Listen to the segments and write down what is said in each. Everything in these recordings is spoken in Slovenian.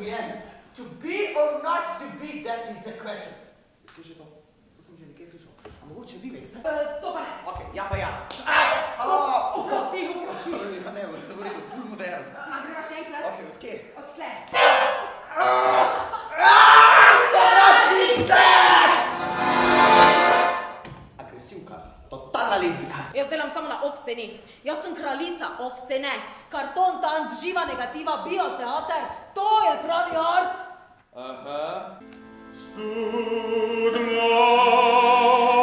rozujen. To be or not to be, that is the question. Kaj že to? To sem že nekaj slišal. A mogoče vi veste? To pa ne. Ok, ja pa ja. Oprosti. Ja, ne, v redu, ful modern. A greva še enkrat? Ok, od kje? Od tle. Agresivka, totalna lezbika. Jaz delam samo na off sceni. Jaz sem kraljica off scene. Karton, tanc, živa negativa, bioteater. To je pravi art. Aha. Stud mojega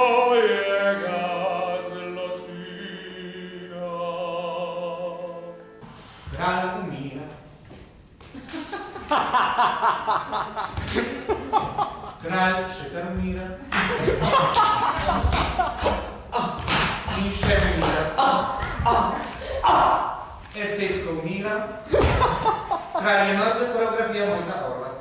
zločina. Kralj umira. Kralj še kar umira. In še umira. Estetsko umira. Kralj je mrtve, koreografija Mojca Horvat.